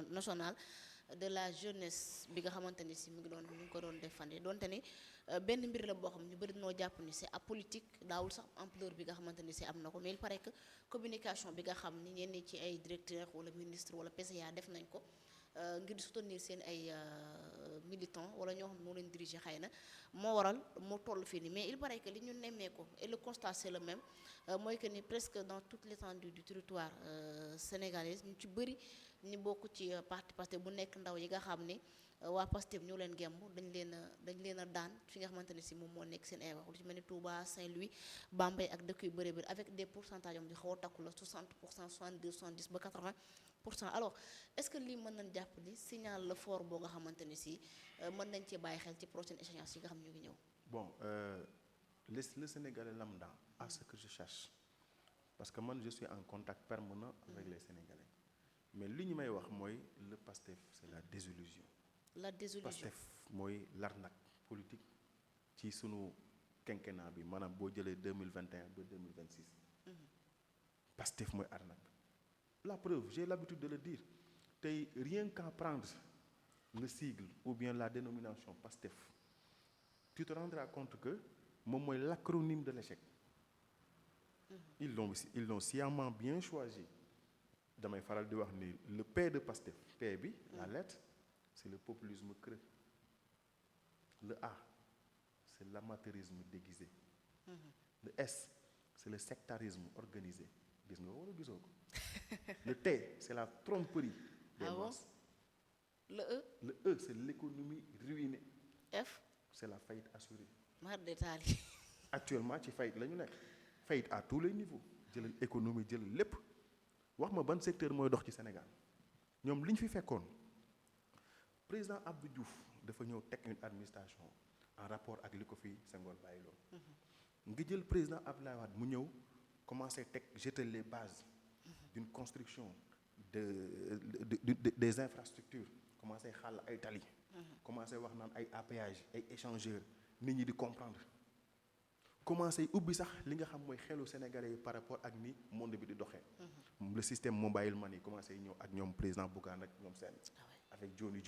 national de la jeunesse bi nga xamante ni si mu ngi ko doon défendre donte ni benn mbir la boo xam ñu bëri noo jàpp ni c'est apolitique daawul sax ampleur bi nga xamante ni si am na ko mais il paraît que communication bi nga xam ni ñenn ci ay directeur wala ministre wala PCA def nañ ko ngir soutenir seen ay militants wala ñoo xam ne moo leen diriger xëy na moo waral moo toll fii nii mais il paraît que li ñu nemmee ko et le constat c'est le même mooy que ni presque dans toute l'étendue du territoire sénégalais ñu ci bëri ñu bokk ci parti Pastef bu nekk ndaw yi nga xam ni waa Pastef ñoo leen gemb dañ leen a daan fi nga xamante ne si moom moo nekk seen ay wax lu ci mel ni Touba Saint-Louis Bambey ak dëkk yu bëri bëri avec des pourcentages am di xaw a takku la 60% 72 70 ba 80%. Alors est-ce que lii mën nañ jàpp ni signal la fort boo nga xamante ni si mën nañ cee bàyyi xel ci prochaine échéance yi nga xam ñu ngi ñëw. Bon le Sénégalais lambda à ce que je cherche parce que man je suis en contact permanent avec les Sénégalais mais li ñu may wax mooy le Pastef c'est la désillusion. La désillusion Pastef mooy l'arnaque politique ci sunu quinquennat bi maanaam boo jëlee 2021 ba 2026. Pastef mooy arnaque. La preuve j'ai l'habitude de le dire tey rien qu'à prendre le sigle ou bien la dénomination Pastef tu te rendras compte que moom mooy l'acronyme de l'échec. Ils l'ont sciemment bien choisi. damay faral di wax ni le P de Pastef P bi la lettre c'est le populisme creux. Le A c'est l'amateurisme déguisé. Le S c'est le sectarisme organisé gis nga wala gisoo ko. Le T c'est la tromperie des masses. Le E c'est l'économie ruinée. F c'est la faillite assurée. mar détaillé. Actuellement ci faillite la ñu nekk faillite à tous les niveaux jëlal économie jëlal lépp wax ma ban secteur mooy dox ci Sénégal ñoom li ñu fi fekkoon président Abdou Diouf dafa ñëw teg une administration en rapport ak li ko fi Senghor bàyyi loolu. nga jël président Abdoulaye Wade mu ñëw commencer teg jeter les bases d'une construction des infrastructures commencer xàll ay tali. commencer wax naan ay APH ay échangeurs nit ñi di comprendre. commencer ubbi sax li nga xam mooy xelu sénégalais yi par rapport ak ni monde bi di doxee. le système mobile money commencer ñëw ak ñoom président Bougane ak ñoom seen. avec Johnny.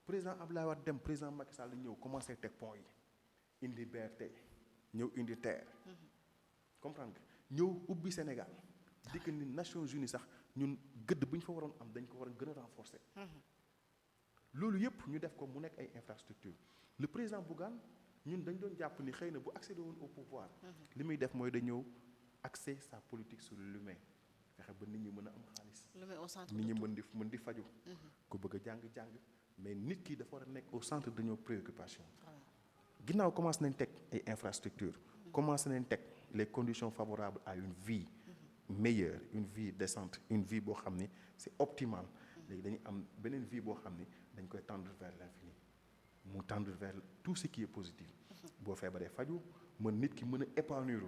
président Abdoulaye Wade dem président Macky Sall ñëw commencer teg pont yi indi BRT ñëw indi terre. comprendre nga ñëw ubbi Sénégal. dikk ni Nations Unies sax ñun gëdd bu ñu fa waroon am dañ ko war a gën a renforcer. loolu yëpp ñu def ko mu nekk ay infrastructures le président Bougane ñun dañ doon jàpp ni xëy na bu accéder woon au pouvoir. li muy def mooy da ñëw axer sa politique sur l'humain fexe ba nit ñi mën a am xaalis. l'humain au centre nit ñi mën di faju ku bëgg a jàng mais nit ki dafa war a nekk au centre de nos préoccupations. ginnaaw commencé nañ teg ay infrastructures. commencé nañ teg les conditions favorables à une vie meilleure une vie décente une vie boo xam ni c'est optimal. léegi dañuy am beneen vie boo xam ni dañ koy tendre vers l'infini mu tendre vers tout ce qui est positif. boo feebaree faju mën nit ki mën a épanouir.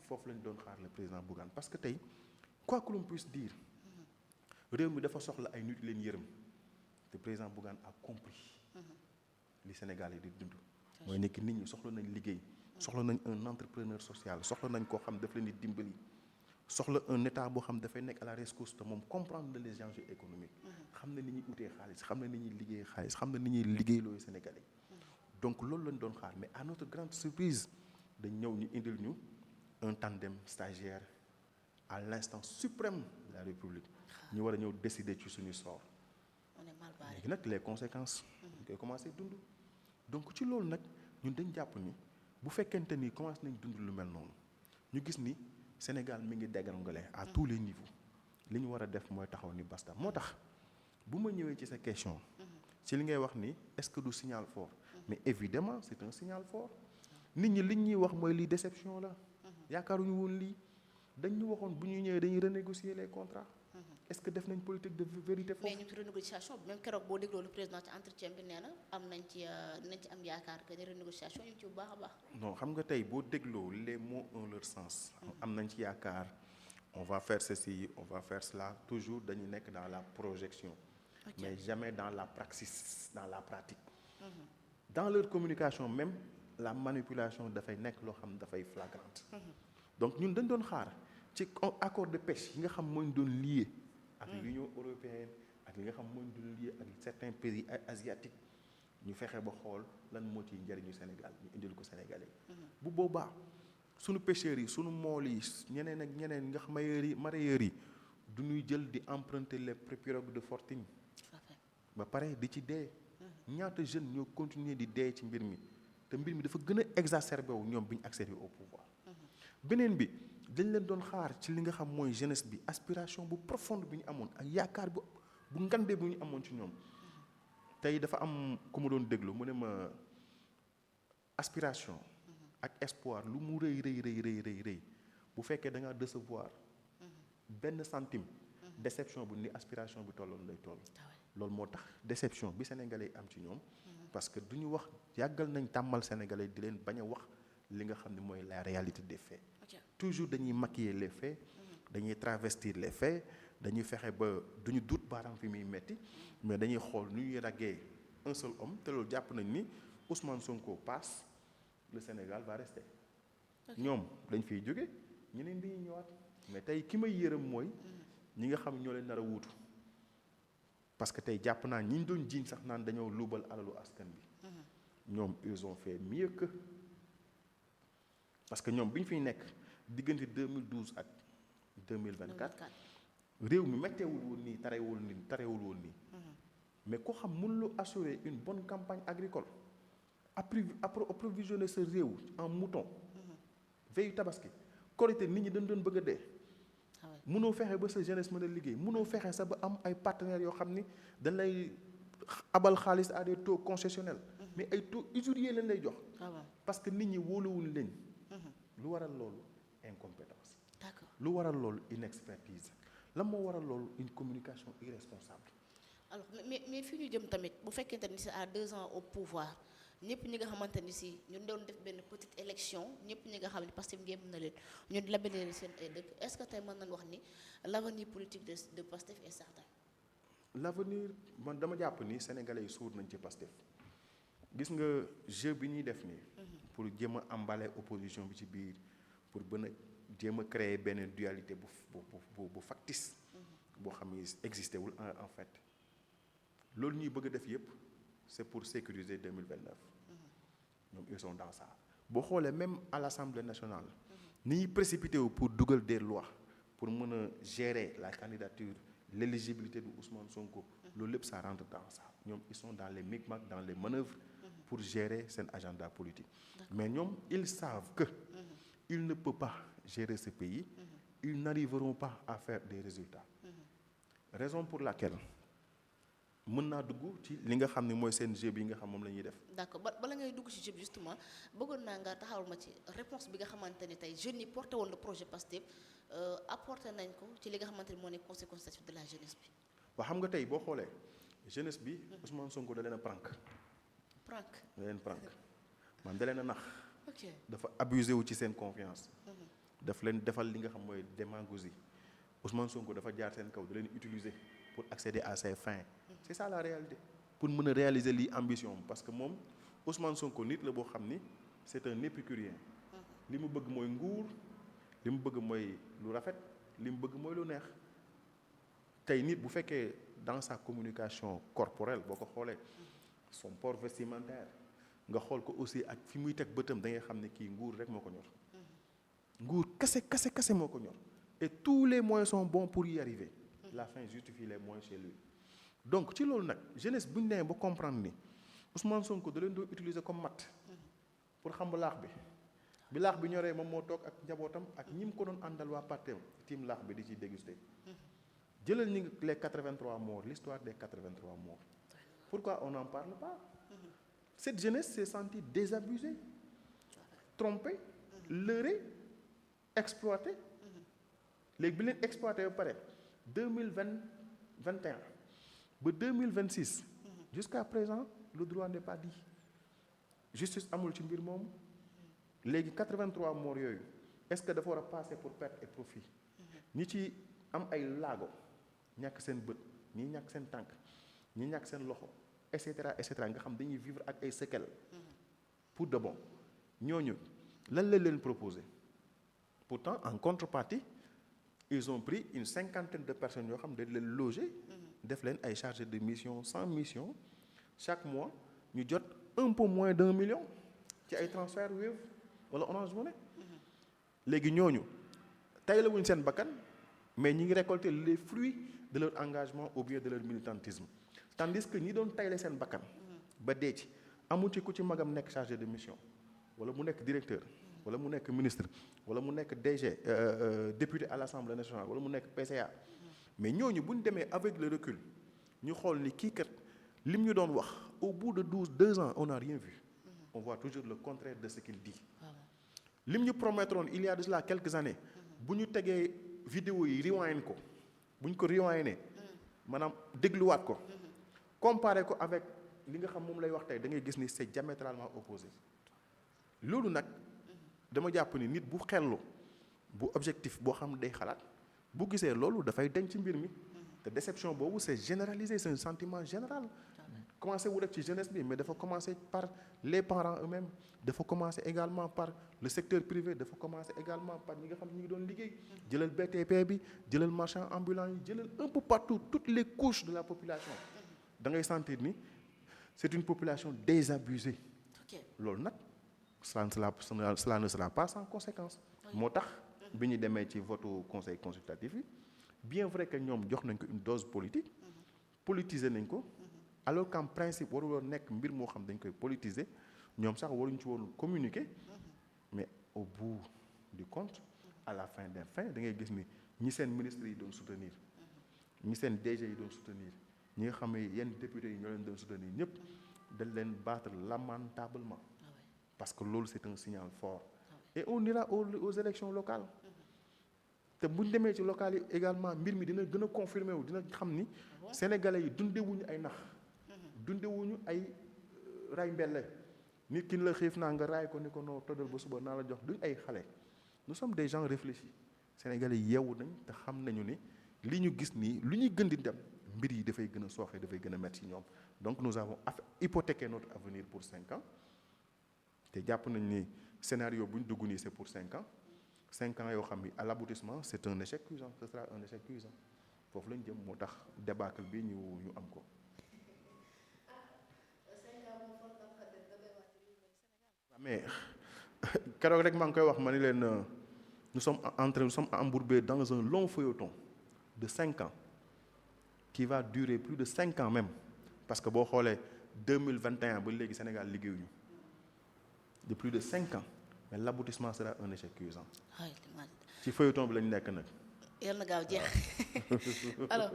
foofu lañ doon xaar le président Bougane parce que tey quoi que l'on puisse dire. réew mi dafa soxla ay nit leen yërëm te président Bougane a compris. li Sénégal yi di dund. mooy nekk nit ñi soxla nañ liggéey. soxla nañ un entrepreneur social soxla nañ koo xam daf leen di dimbali. soxla un état boo xam dafay nekk à la rescousse te moom comprendre les enjeux économiques. xam na ni ñuy utee xaalis xam na ni ñuy liggéey xaalis xam na ni ñuy liggéeylooyu Sénégalais. donc loolu lañ doon xaar mais à notre grande surprise dañ ñëw ñu indil ñu un tandem stagiaire à l'instant suprême de la République. ñu war a ñëw décider ci suñu sort. on est mal barré. léegi nag les conséquences. dañ koy commencer dund. donc ci loolu nag ñun dañ jàpp ni bu fekkente ni commencé nañ dund lu mel noonu ñu gis ni. Sénégal mi ngi dégringolé à tous les niveaux li ñu war a def mooy taxaw ni basta moo tax bu ma ñëwee ci sa question ci li ngay wax ni est-ce que du signal fort mais évidemment c'est un signal fort nit ñi liñ ñuy wax mooy lii déception la yaakaaruñu woon lii dañ ñu waxoon bu ñuy ñëwee dañuy renégocier les contrats est-ce que def nañ politique de vérité foofu. mais ñu ci renégociation bi même keroog boo dégloo le président ci entretien bi nee na am nañ ci am yaakaar que ni renégociation ñu ci bu baax a baax. non xam nga tey boo dégloo les mots ont leur sens. am nañ ci yaakaar on va faire ceci on va faire cela toujours dañuy nekk dans la projection. mais jamais dans la praxis dans la pratique. dans leur communication même la manipulation dafay nekk loo xam dafay flagrante. donc ñun dañ doon xaar ci accord de pêche yi nga xam mooy doon lié. ak l'Union européenne ak li nga xam mooy du lié ak certains pays asiatiques ñu fexe ba xool lan moo ciy njëriñu Sénégal ñu indil ko Sénégalais bu boobaa sunu pêcheurs yi sunu mool yi ñeneen ak ñeneen nga xam mareyeurs yi du ñuy jël di emprunter les pirogues de fortune ba pare di ci dee ñaata jeunes ñoo continuer di dee ci mbir mi te mbir mi dafa gën a exacerbé wu ñoom bi ñu accéder au pouvoir beneen bi dañ leen doon xaar ci li nga xam mooy jeunesse bi aspiration bu profonde bi ñu amoon ak yaakaar bu ngandee bu ñu amoon ci ñoom tey dafa am ku ma doon déglu mu ne ma aspiration ak espoir lu mu rëy bu fekkee da ngaa décevoir benn centime déception bu ni aspiration bi tolloon lay toll loolu moo tax déception bi sénégalais am ci ñoom parce que du ñu wax yàggal nañ tàmmal sénégalais di leen bañ a wax li nga xam ne mooy la réalité des faits toujours dañuy maquiller les faits dañuy travestir les faits dañuy fexe ba duñu dut baaraam fi muy metti mais dañuy xool nu ñuy raggee un seul homme te loolu jàpp nañ ni Ousmane Sonko passe le Sénégal va rester ñoom dañ fiy jóge ñeneen dañuy ñëwaat mais tey ki may yërëm mooy ñi nga xam ñoo leen nar a wuutu parce que tey jàpp naa ñi ñu doon jiiñ sax naan dañoo luubal alalu askan bi ñoom ils ont fait mieux que parce que ñoom bi ñu fiy nekk diggante 2012 ak 2024 réew mi metteewul woon nii tarewul woon nii mais ko xam mënuloo assurer une bonne campagne agricole approvisionner sa réew en mouton veillu tabaski korité nit ñi dañ doon bëgg a dee mënoo fexe ba sa jeunesse mën a liggéey mënoo fexe sa ba am ay partenaires yoo xam ni dañ lay abal xaalis à des taux concessionnels mais ay taux usuriers lañ lay jox parce que nit ñi wóoluwuñ leen lu waral loolu incompétence lu waral loolu inexpertise lan moo waral loolu une communication irresponsable alors mais fi ñu jëm tamit bu fekkente ni c'est à 2 ans au pouvoir ñëpp ñi nga xamante ni si ñun doon def benn petite élection ñëpp ñi nga xam ne Pastef ngéem na leen ñun labelé seen ay dëkk est-ce que tey mën nañu wax ni l'avenir politique de Pastef est certain. l'avenir man dama jàpp ni sénégalais yi suur nañ ci Pastef gis nga jeu bi ñuy def nii. pour jéem a emballer opposition bi ci biir pour bën a jéem a créer benn dualité bu factice. boo xam ni existé wul en fait loolu ñuy bëgg a def yépp c'est pour sécuriser 2029. ñoom ils sont dans ça boo xoolee même à l'Assemblée nationale. ni ñuy précipité wu pour dugal des lois pour mën a gérer la candidature l'éligibilité de Ousmane Sonko. loolu lépp ça rentre dans ça ñoom ils sont dans les micmacs dans les manœuvres. pour gérer seen agenda politique. mais ñoom ils savent que. ils ne peuvent pas gérer ce pays. ils n'arriveront pas à faire des résultats. raison pour laquelle mën naa dugg ci li nga xam ne mooy seen jeu bi nga xam moom la ñuy def. d'accord bala ngay dugg ci jeu bi justement bëggoon naa nga taxawal ma ci réponse bi nga xamante ne tey jeunes yi porté woon le projet Pastef apporté nañ ko ci li nga xamante ne moo nekk conseil consultatif de la jeunesse bi. waaw xam nga tey boo xoolee jeunesse bi. Ousmane Sonko da leen a prank. da leen prank man da leen a nax. ok dafa abusé wu ci seen confiance. daf leen defal li nga xam mooy démagogie. Ousmane Sonko dafa jaar seen kaw da leen utiliser pour accéder à ses fins. c'est ça la réalité pour mën a réaliser lii ambition parce que moom Ousmane Sonko nit la boo xam ni c'est un épicurien. li mu bëgg mooy nguur li mu bëgg mooy lu rafet li mu bëgg mooy lu neex tey nit bu fekkee dans sa communication corporelle boo ko xoolee son port vestimentaire nga xool ko aussi ak fi muy teg bëtam da ngay xam ne kii nguur rek moo ko ñor. nguur kese moo ko ñor. et tous les moyens sont bons pour y arriver. la fin justifie les moyens chez lui. donc ci loolu nag jeunesse bu ñu nee ba comprendre ni Ousmane Sonko da leen doon utiliser comme mat. pour xam laax bi laax bi ñoree moom moo toog ak njabootam ak ñi mu ko doon àndal waa parteem tiim laax bi di ci déguster. jëlal ñi les 83 morts l'histoire des 83 morts. pourquoi on n'en parle pas. cette jeunesse s'est sentie désabusée, trompée, leurrée, exploitée. léegi bi leen exploité ba pare 2021 ba 2026. jusqu'à présent le droit n'est pas dit. justice amul ci mbir moomu. léegi 83 morts yooyu est-ce que dafa war a passer pour perte et profit. ñi ci am ay laago ñàkk seen bët ñi ñàkk seen tànk ñi ñàkk seen loxo et cetera nga xam dañuy vivre ak ay séquelles. pour de bon ñooñu lan la leen proposer. pourtant en contrepartie ils ont pris une 50aine de personnes yoo xam dañ leen loger. def leen ay chargé de mission sans mission chaque mois ñu jot un peu moins d'1 million ci ay transfert Wave wala Orange Money. léegi ñooñu tey la wuñ seen bakkan mais ñi ngi récolter les fruits de leur engagement ou bien de leur militantisme tandis que ñi doon tayle seen bakkan ba dee ci amul ci ku ci magam nekk chargé de mission wala mu nekk directeur wala mu nekk ministre wala mu nekk DG député à l'Assemblée nationale wala mu nekk PCA mais ñooñu bu ñu demee avec le recul ñu xool ni kii kat lim ñu doon wax au bout de 2 ans on n'a rien vu on voit toujours le contraire de ce qu'il dit lim ñu promettroon il y a de cela quelques années bu ñu tegee vidéo yi rewind ko bu ñu ko rewindee maanaam dégluwaat ko comparer ko avec li nga xam moom lay wax tey da ngay gis ni c'est diamétralement opposé loolu nag dama jàpp ni nit bu xellu bu objectif boo xam day xalaat bu gisee loolu dafay denc ci mbir mi te déception boobu c'est généralisé c'est un sentiment général commencé wu rek ci jeunesse bi mais dafa commencé par les parents eux-mêmes dafa commencé également par le secteur privé dafa commencé également par ñi nga xam ñi ngi doon liggéey jëlal BTP bi jëlal marchand ambulant yi jëlal un peu partout toutes les couches de la population da ngay sentir ni c'est une population désabusée loolu nag cela ne sera pas sans conséquence moo tax bi ñu demee ci vote conseil consultatif yi bien vrai que ñoom jox nañ ko une dose politique politiser nañ ko alors qu'en principe waruloon nekk mbir moo xam dañ koy politiser ñoom sax waruñ ci woon communiquer mais au bout du compte à la fin des fins da ngay gis ni ñi seen ministres yi doon soutenir ñi seen DG yi doon soutenir ñi nga xam ne yenn députés yi ñoo leen doon soutenir ñëpp dañ leen battre lamentablement parce que loolu c'est un signal fort et on ira aux élections locales te bu ñu demee ci locales yi également mbir mi dina gën a confirmer wu dina xam ni sénégalais yi dundewuñu ay nax dundewuñu ay ray mbelle nit ki la xiif naa nga raay ko ni ko noo toddal ba suba naa la jox duñ ay xale nous sommes des gens réfléchis sénégalais yi yeewu nañ te xam nañu ni li ñu gis nii lu ñuy gën di dem mbir yi dafay gën a sooxe dafay gën a métti ci ñoom donc nous avons hypothéqué notre avenir pour 5 ans te jàpp nañ ni scénario bu ñu dugg nii c'est pour 5 ans 5 ans yoo xam ni à l'aboutissement c'est un échec cuisant ce sera un échec cuisant foofu lañ jëm moo tax débâcle bi ñu am ko. mais keroog rek maa ngi koy wax ma ni leen nous sommes embourbés dans un long feuilleton de 5 ans qui va durer plus de 5 ans même parce que boo xoolee 2021 ba léegi Sénégal liggéeyuñu de plus de 5 ans mais l'aboutissement sera un échec cuisant. ci feuilleton bi lañ nekk nag. yal na gaaw jeex alors.